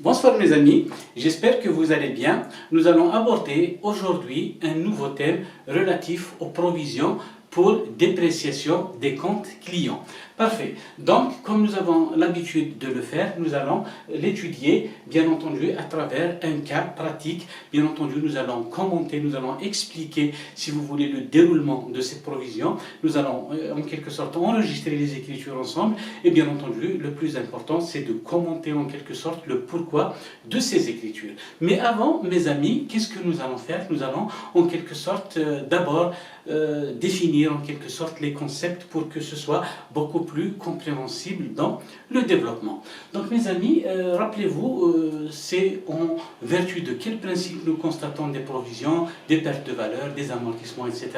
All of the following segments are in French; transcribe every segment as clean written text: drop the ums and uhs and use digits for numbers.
Bonsoir mes amis, j'espère que vous allez bien. Nous allons aborder aujourd'hui un nouveau thème relatif aux provisions pour dépréciation des comptes clients. Parfait. Donc, comme nous avons l'habitude de le faire, nous allons l'étudier, bien entendu, à travers un cas pratique. Bien entendu, nous allons commenter, nous allons expliquer, si vous voulez, le déroulement de cette provision. Nous allons, en quelque sorte, enregistrer les écritures ensemble. Et bien entendu, le plus important, c'est de commenter, en quelque sorte, le pourquoi de ces écritures. Mais avant, mes amis, qu'est-ce que nous allons faire? Nous allons, en quelque sorte, d'abord définir, en quelque sorte, les concepts pour que ce soit beaucoup plus compréhensible dans le développement. Donc mes amis, rappelez-vous, c'est en vertu de quel principe nous constatons des provisions, des pertes de valeur, des amortissements, etc.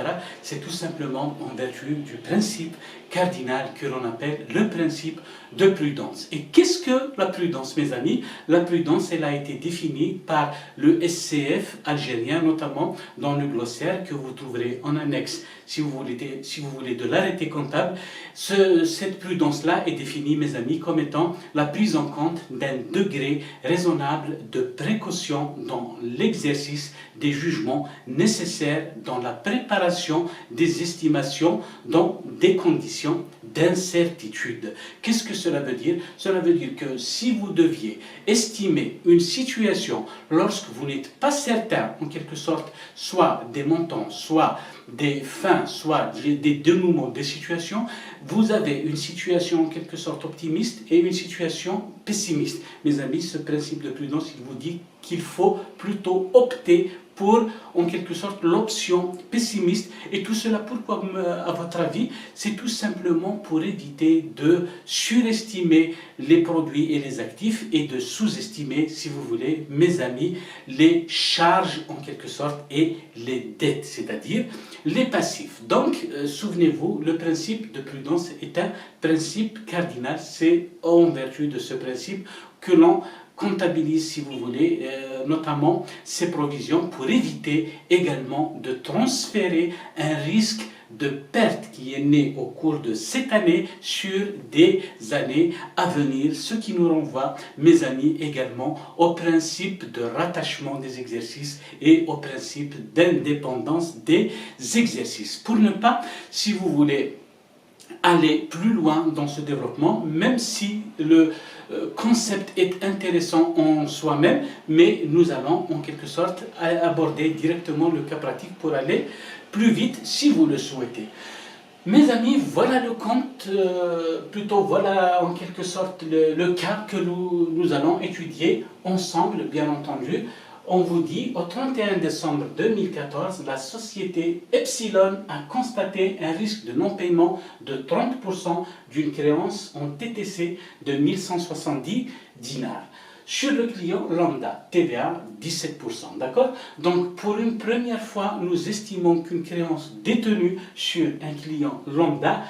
C'est tout simplement en vertu du principe cardinal que l'on appelle le principe de prudence. Et qu'est-ce que la prudence, mes amis? La prudence, elle a été définie par le SCF algérien, notamment dans le glossaire que vous trouverez en annexe, si vous voulez de l'arrêté comptable. Cette prudence-là est définie, mes amis, comme étant la prise en compte d'un degré raisonnable de précaution dans l'exercice des jugements nécessaires dans la préparation des estimations dans des conditions d'incertitude. Qu'est-ce que cela veut dire? Cela veut dire que si vous deviez estimer une situation lorsque vous n'êtes pas certain, en quelque sorte, soit des montants, soit des fins, soit des dénouements des situations, vous avez une situation en quelque sorte optimiste et une situation pessimiste. Mes amis, ce principe de prudence, il vous dit qu'il faut plutôt opter pour, en quelque sorte, l'option pessimiste. Et tout cela, pourquoi, à votre avis? C'est tout simplement pour éviter de surestimer les produits et les actifs et de sous-estimer, si vous voulez, mes amis, les charges, en quelque sorte, et les dettes, c'est-à-dire les passifs. Donc, souvenez-vous, le principe de prudence est un principe cardinal. C'est en vertu de ce principe que l'on comptabilise, si vous voulez, notamment ces provisions pour éviter également de transférer un risque de perte qui est né au cours de cette année sur des années à venir, ce qui nous renvoie, mes amis, également au principe de rattachement des exercices et au principe d'indépendance des exercices. Pour ne pas, si vous voulez, aller plus loin dans ce développement, même si le concept est intéressant en soi-même, mais nous allons en quelque sorte aborder directement le cas pratique pour aller plus vite si vous le souhaitez. Mes amis, voilà le compte, plutôt voilà en quelque sorte le cas que nous allons étudier ensemble, bien entendu. On vous dit, au 31 décembre 2014, la société Epsilon a constaté un risque de non-paiement de 30% d'une créance en TTC de 1170 dinars. Sur le client lambda, TVA 17%, d'accord? Donc, pour une première fois, nous estimons qu'une créance détenue sur un client lambda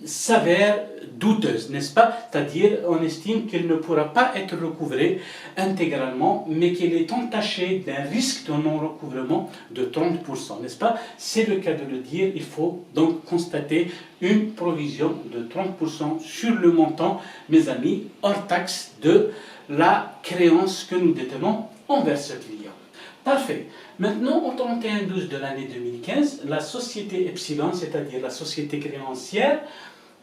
s'avère douteuse, n'est-ce pas? C'est-à-dire, on estime qu'elle ne pourra pas être recouvrée intégralement, mais qu'elle est entachée d'un risque de non-recouvrement de 30%, n'est-ce pas? C'est le cas de le dire, il faut donc constater une provision de 30% sur le montant, mes amis, hors taxe de la créance que nous détenons envers ce client. Parfait. Maintenant, au 31/12 de l'année 2015, la société Epsilon, c'est-à-dire la société créancière,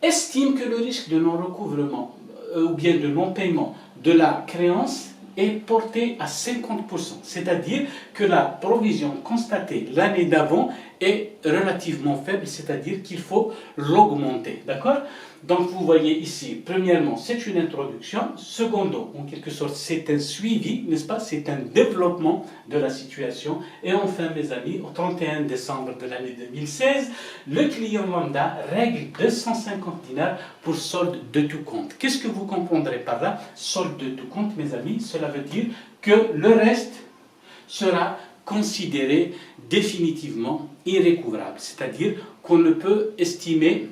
estime que le risque de non-recouvrement ou bien de non-paiement de la créance est porté à 50%, c'est-à-dire que la provision constatée l'année d'avant est relativement faible, c'est-à-dire qu'il faut l'augmenter, d'accord? Donc vous voyez ici, premièrement, c'est une introduction, secondo, en quelque sorte, c'est un suivi, n'est-ce pas? C'est un développement de la situation, et enfin, mes amis, au 31 décembre de l'année 2016, le client lambda règle 250 dinars pour solde de tout compte. Qu'est-ce que vous comprendrez par là? Solde de tout compte, mes amis, cela veut dire que le reste sera considéré définitivement irrécouvrable, c'est-à-dire qu'on ne peut estimer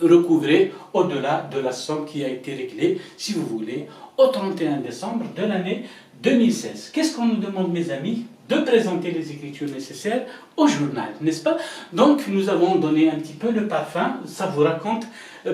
recouvrer au-delà de la somme qui a été réglée, si vous voulez, au 31 décembre de l'année 2016. Qu'est-ce qu'on nous demande, mes amis? de présenter les écritures nécessaires au journal, n'est-ce pas? Donc nous avons donné un petit peu le parfum, ça vous raconte,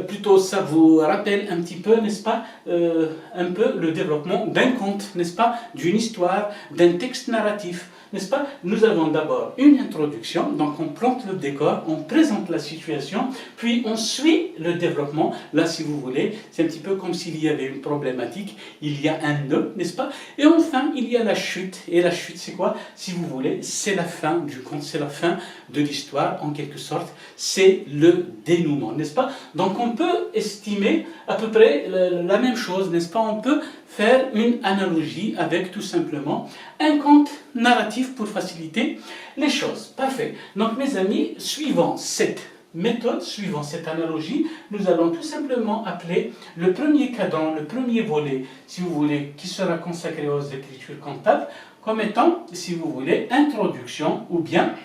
plutôt ça vous rappelle un petit peu, n'est-ce pas, un peu le développement d'un conte, n'est-ce pas, d'une histoire, d'un texte narratif. N'est-ce pas? Nous avons d'abord une introduction, donc on plante le décor, on présente la situation, puis on suit le développement. Là, si vous voulez, c'est un petit peu comme s'il y avait une problématique, il y a un nœud, n'est-ce pas? Et enfin, il y a la chute. Et la chute, c'est quoi? Si vous voulez, c'est la fin du conte, c'est la fin de l'histoire, en quelque sorte. C'est le dénouement, n'est-ce pas? Donc on peut estimer à peu près la même chose, n'est-ce pas? On peut faire une analogie avec tout simplement un conte narratif pour faciliter les choses. Parfait. Donc mes amis, suivant cette méthode, suivant cette analogie, nous allons tout simplement appeler le premier cadran, le premier volet, si vous voulez, qui sera consacré aux écritures comptables, comme étant, si vous voulez, introduction ou bien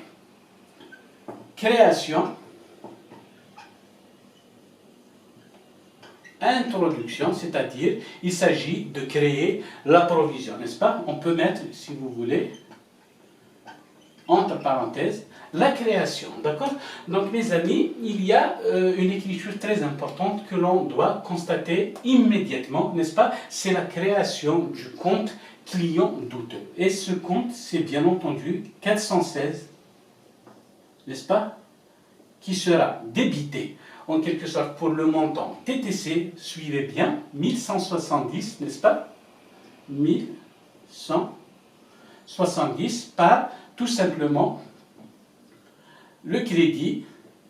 création. Introduction, c'est-à-dire il s'agit de créer la provision, n'est-ce pas? On peut mettre, si vous voulez, entre parenthèses, la création, d'accord? Donc mes amis, il y a une écriture très importante que l'on doit constater immédiatement, n'est-ce pas? C'est la création du compte client douteux. Et ce compte, c'est bien entendu 416, n'est-ce pas? Qui sera débité en quelque sorte pour le montant TTC, suivez bien, 1170, n'est-ce pas? 1170 par tout simplement le crédit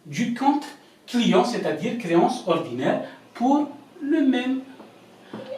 du compte client, c'est-à-dire créance ordinaire pour le même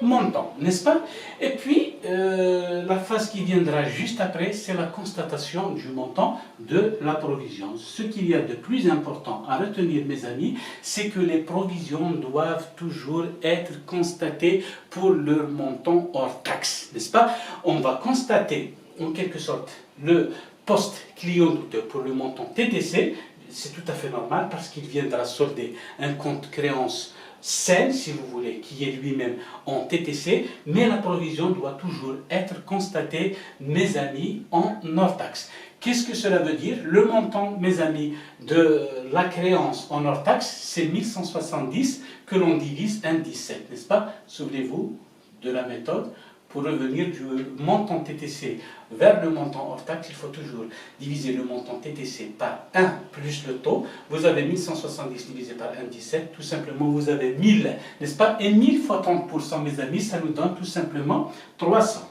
montant, n'est-ce pas? Et puis, la phase qui viendra juste après, c'est la constatation du montant de la provision. Ce qu'il y a de plus important à retenir, mes amis, c'est que les provisions doivent toujours être constatées pour leur montant hors taxe, n'est-ce pas? On va constater, en quelque sorte, le poste client douteux pour le montant TTC, c'est tout à fait normal parce qu'il viendra solder un compte créance saine, si vous voulez, qui est lui-même en TTC, mais la provision doit toujours être constatée, mes amis, en hors taxe. Qu'est-ce que cela veut dire? Le montant, mes amis, de la créance en hors taxe, c'est 1170 que l'on divise 1,17, n'est-ce pas? Souvenez-vous de la méthode. Pour revenir du montant TTC vers le montant hors taxe, il faut toujours diviser le montant TTC par 1 plus le taux. Vous avez 1170 divisé par 1,17, tout simplement vous avez 1000, n'est-ce pas? Et 1000 fois 30%, mes amis, ça nous donne tout simplement 300.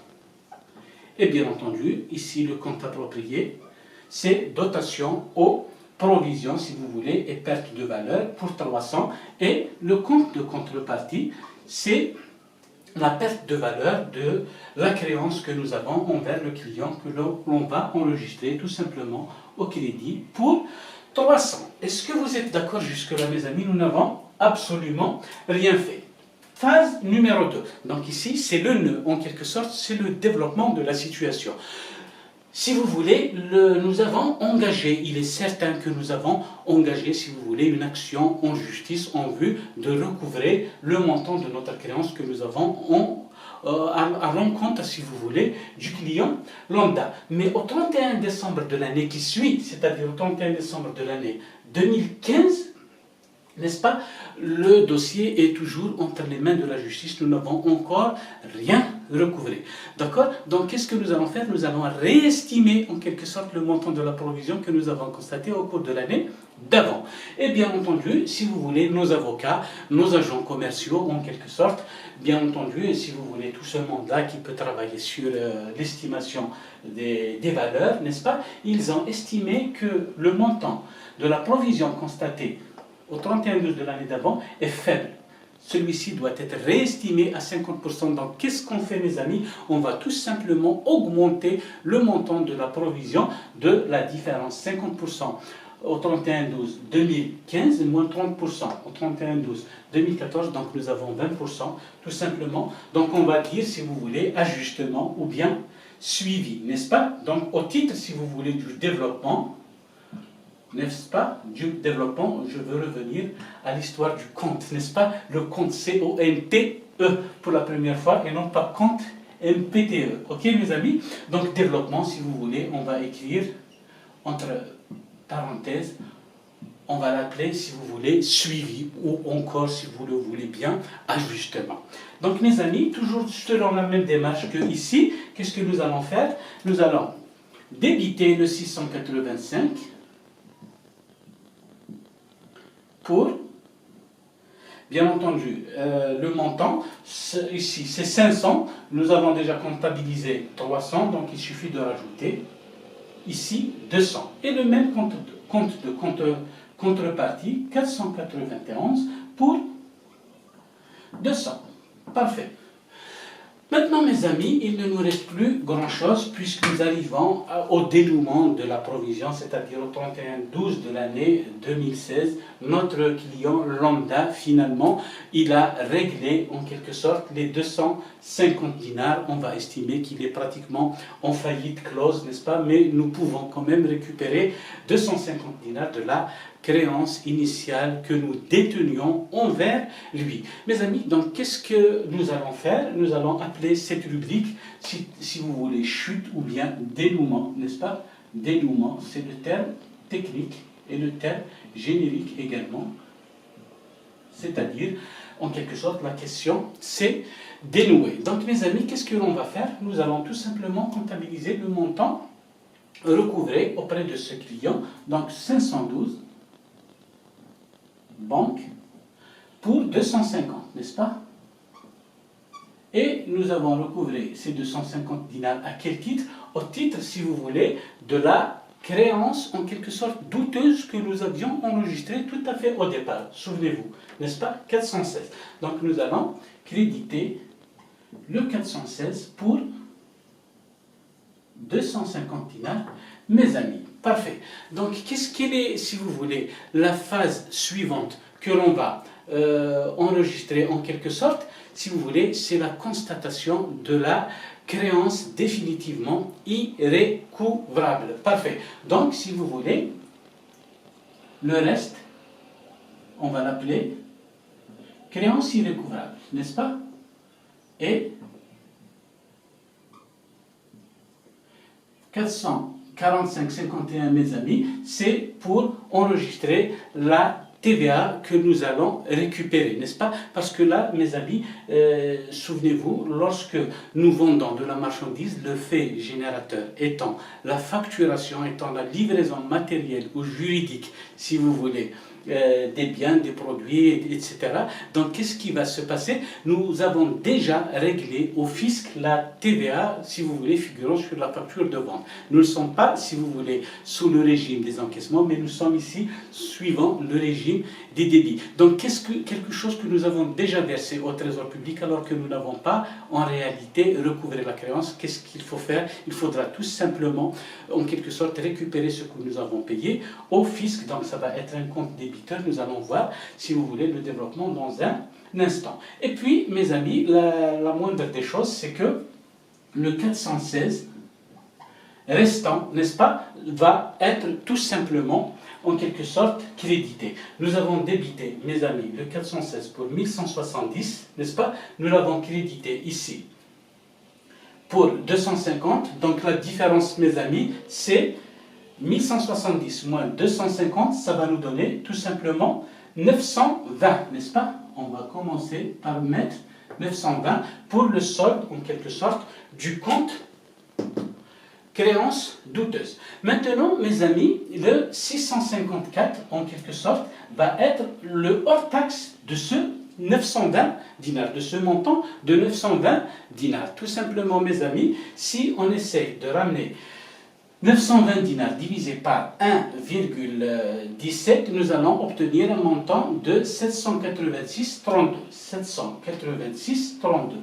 Et bien entendu, ici le compte approprié, c'est dotation aux provisions, si vous voulez, et perte de valeur pour 300. Et le compte de contrepartie, c'est la perte de valeur de la créance que nous avons envers le client que l'on va enregistrer tout simplement au crédit pour 300. Est-ce que vous êtes d'accord jusque-là, mes amis? Nous n'avons absolument rien fait. Phase numéro 2. Donc ici, c'est le nœud, en quelque sorte, c'est le développement de la situation. Si vous voulez, nous avons engagé, il est certain que nous avons engagé, si vous voulez, une action en justice en vue de recouvrer le montant de notre créance que nous avons à l'encontre, si vous voulez, du client lambda. Mais au 31 décembre de l'année qui suit, c'est-à-dire au 31 décembre de l'année 2015, n'est-ce pas, le dossier est toujours entre les mains de la justice, nous n'avons encore rien recouvré. D'accord? Donc qu'est-ce que nous allons faire? Nous allons réestimer en quelque sorte le montant de la provision que nous avons constaté au cours de l'année d'avant. Et bien entendu, si vous voulez, nos avocats, nos agents commerciaux en quelque sorte, bien entendu, et si vous voulez, tout ce monde-là qui peut travailler sur l'estimation des valeurs, n'est-ce pas? Ils ont estimé que le montant de la provision constatée au 31/12 de l'année d'avant est faible. Celui-ci doit être réestimé à 50%. Donc, qu'est-ce qu'on fait, mes amis? On va tout simplement augmenter le montant de la provision de la différence. 50% au 31/12/2015 moins 30% au 31/12/2014. Donc, nous avons 20%, tout simplement. Donc, on va dire, si vous voulez, ajustement ou bien suivi, n'est-ce pas? Donc, au titre, si vous voulez, du développement, n'est-ce pas, du développement, je veux revenir à l'histoire du compte, n'est-ce pas? Le compte C-O-N-T-E pour la première fois et non pas compte MPTE. Ok mes amis? Donc développement, si vous voulez, on va écrire entre parenthèses, on va l'appeler, si vous voulez, suivi, ou encore, si vous le voulez bien, ajustement. Donc mes amis, toujours selon la même démarche que ici, qu'est-ce que nous allons faire? Nous allons débiter le 685 pour, bien entendu, le montant, ici c'est 500, nous avons déjà comptabilisé 300, donc il suffit de rajouter ici 200. Et le même contrepartie, 491 pour 200. Parfait. Maintenant, mes amis, il ne nous reste plus grand-chose puisque nous arrivons au dénouement de la provision, c'est-à-dire au 31/12 de l'année 2016. Notre client lambda, finalement, il a réglé en quelque sorte les 250 dinars. On va estimer qu'il est pratiquement en faillite close, n'est-ce pas? Mais nous pouvons quand même récupérer 250 dinars de la créance initiale que nous détenions envers lui. Mes amis, donc qu'est-ce que nous allons faire? Nous allons appeler cette rubrique, si vous voulez, chute ou bien dénouement, n'est-ce pas? Dénouement, c'est le terme technique et le terme générique également. C'est-à-dire, en quelque sorte, la question, c'est dénouer. Donc mes amis, qu'est-ce que l'on va faire? Nous allons tout simplement comptabiliser le montant recouvré auprès de ce client, donc 512 banque pour 250, n'est-ce pas? Et nous avons recouvré ces 250 dinars à quel titre? Au titre, si vous voulez, de la créance en quelque sorte douteuse que nous avions enregistrée tout à fait au départ. Souvenez-vous, n'est-ce pas? 416. Donc nous allons créditer le 416 pour 250 dinars, mes amis. Parfait. Donc, qu'est-ce qu'elle est, si vous voulez, la phase suivante que l'on va enregistrer en quelque sorte, si vous voulez, c'est la constatation de la créance définitivement irrécouvrable. Parfait. Donc, si vous voulez, le reste, on va l'appeler créance irrécouvrable, n'est-ce pas? Et 445,51, mes amis, c'est pour enregistrer la TVA que nous allons récupérer, n'est-ce pas? Parce que là, mes amis, souvenez-vous, lorsque nous vendons de la marchandise, le fait générateur étant la facturation, étant la livraison matérielle ou juridique, si vous voulez, des biens, des produits, etc. Donc, qu'est-ce qui va se passer? Nous avons déjà réglé au fisc la TVA, si vous voulez, figurant sur la facture de vente. Nous ne sommes pas, si vous voulez, sous le régime des encaissements, mais nous sommes ici suivant le régime des débits. Donc, quelque chose que nous avons déjà versé au Trésor public alors que nous n'avons pas en réalité recouvré la créance. Qu'est-ce qu'il faut faire? Il faudra tout simplement, en quelque sorte, récupérer ce que nous avons payé au fisc. Donc, ça va être un compte débiteur. Nous allons voir, si vous voulez, le développement dans un instant. Et puis, mes amis, la moindre des choses, c'est que le 416 restant, n'est-ce pas, va être tout simplement, en quelque sorte, crédité. Nous avons débité, mes amis, le 416 pour 1170, n'est-ce pas? Nous l'avons crédité ici pour 250. Donc la différence, mes amis, c'est 1170 moins 250, ça va nous donner tout simplement 920, n'est-ce pas? On va commencer par mettre 920 pour le solde, en quelque sorte, du compte créance douteuse. Maintenant, mes amis, le 654, en quelque sorte, va être le hors-taxe de ce 920 dinars, de ce montant de 920 dinars. Tout simplement, mes amis, si on essaie de ramener 920 dinars divisé par 1,17, nous allons obtenir un montant de 786,32. 786,32.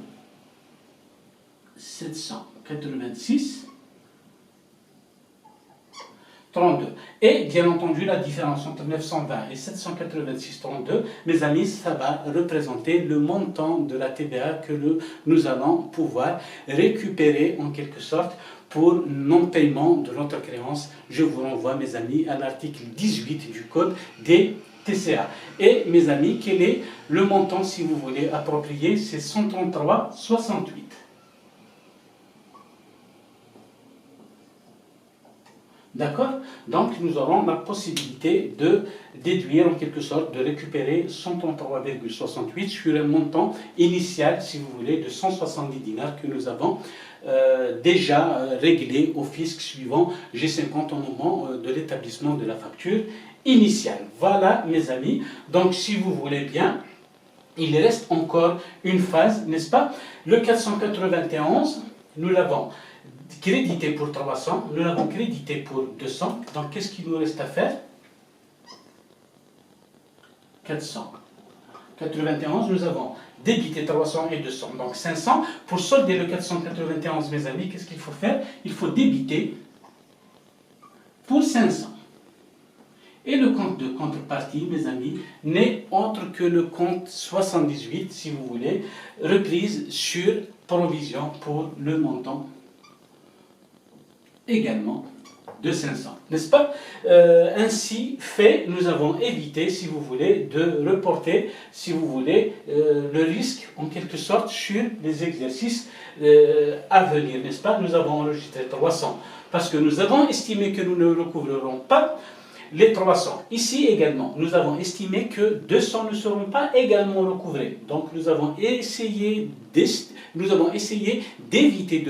786,32. Et bien entendu, la différence entre 920 et 786,32, mes amis, ça va représenter le montant de la TVA que nous allons pouvoir récupérer en quelque sorte pour non-paiement de notre créance. Je vous renvoie, mes amis, à l'article 18 du Code des TCA. Et, mes amis, quel est le montant, si vous voulez, approprié? C'est 133,68. D'accord? Donc, nous aurons la possibilité de déduire, en quelque sorte, de récupérer 133,68 sur un montant initial, si vous voulez, de 170 dinars que nous avons déjà réglé au fisc suivant G50 au moment de l'établissement de la facture initiale. Voilà, mes amis. Donc, si vous voulez bien, il reste encore une phase, n'est-ce pas? Le 491, nous l'avons crédité pour 300, nous l'avons crédité pour 200. Donc, qu'est-ce qu'il nous reste à faire? 491, nous avons débité 300 et 200, donc 500. Pour solder le 491, mes amis, qu'est-ce qu'il faut faire? Il faut débiter pour 500. Et le compte de contrepartie, mes amis, n'est autre que le compte 78, si vous voulez, reprise sur provision pour le montant également de 500, n'est-ce pas? Ainsi fait, nous avons évité, si vous voulez, de reporter, si vous voulez, le risque, en quelque sorte, sur les exercices à venir, n'est-ce pas? Nous avons enregistré 300, parce que nous avons estimé que nous ne recouvrerons pas les 300. Ici également, nous avons estimé que 200 ne seront pas également recouvrés. Donc nous avons essayé d'éviter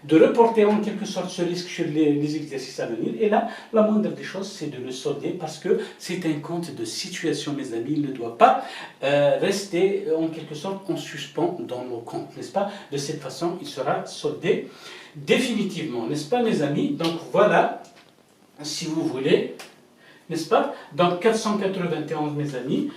de reporter en quelque sorte ce risque sur les exercices à venir. Et là, la moindre des choses, c'est de le solder parce que c'est un compte de situation, mes amis. Il ne doit pas rester en quelque sorte en suspens dans nos comptes, n'est-ce pas? De cette façon, il sera soldé définitivement, n'est-ce pas, mes amis? Donc voilà, si vous voulez, n'est-ce pas? Donc 491, mes amis,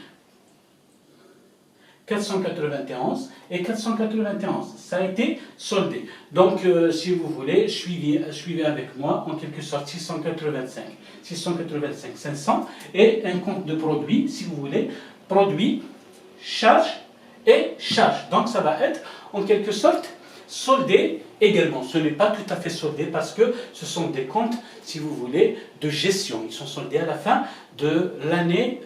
491 et 491, ça a été soldé. Donc, si vous voulez, suivez avec moi, en quelque sorte, 685, 500, et un compte de produit, si vous voulez, produit, charge et charge. Donc, ça va être, en quelque sorte, soldé également. Ce n'est pas tout à fait soldé parce que ce sont des comptes, si vous voulez, de gestion. Ils sont soldés à la fin de l'année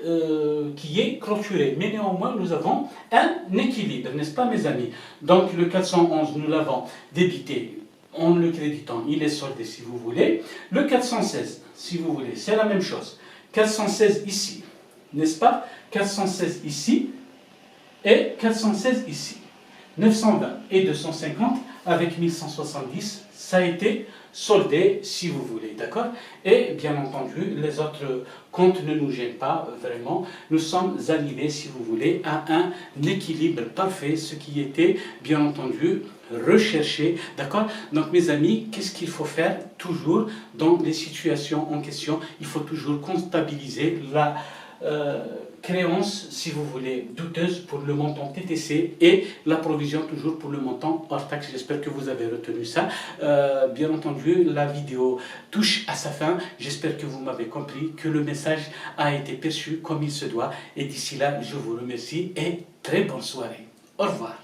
qui est clôturée. Mais néanmoins, nous avons un équilibre, n'est-ce pas, mes amis? Donc, le 411, nous l'avons débité en le créditant. Il est soldé, si vous voulez. Le 416, si vous voulez, c'est la même chose. 416 ici, n'est-ce pas? 416 ici et 416 ici. 920 et 250 avec 1170, ça a été soldé, si vous voulez, d'accord? Et bien entendu, les autres comptes ne nous gênent pas vraiment. Nous sommes arrivés, si vous voulez, à un équilibre parfait, ce qui était, bien entendu, recherché, d'accord? Donc, mes amis, qu'est-ce qu'il faut faire toujours dans les situations en question? Il faut toujours comptabiliser la créance, si vous voulez, douteuse pour le montant TTC et la provision toujours pour le montant hors taxe. J'espère que vous avez retenu ça. Bien entendu, la vidéo touche à sa fin. J'espère que vous m'avez compris, que le message a été perçu comme il se doit. Et d'ici là, je vous remercie et très bonne soirée. Au revoir.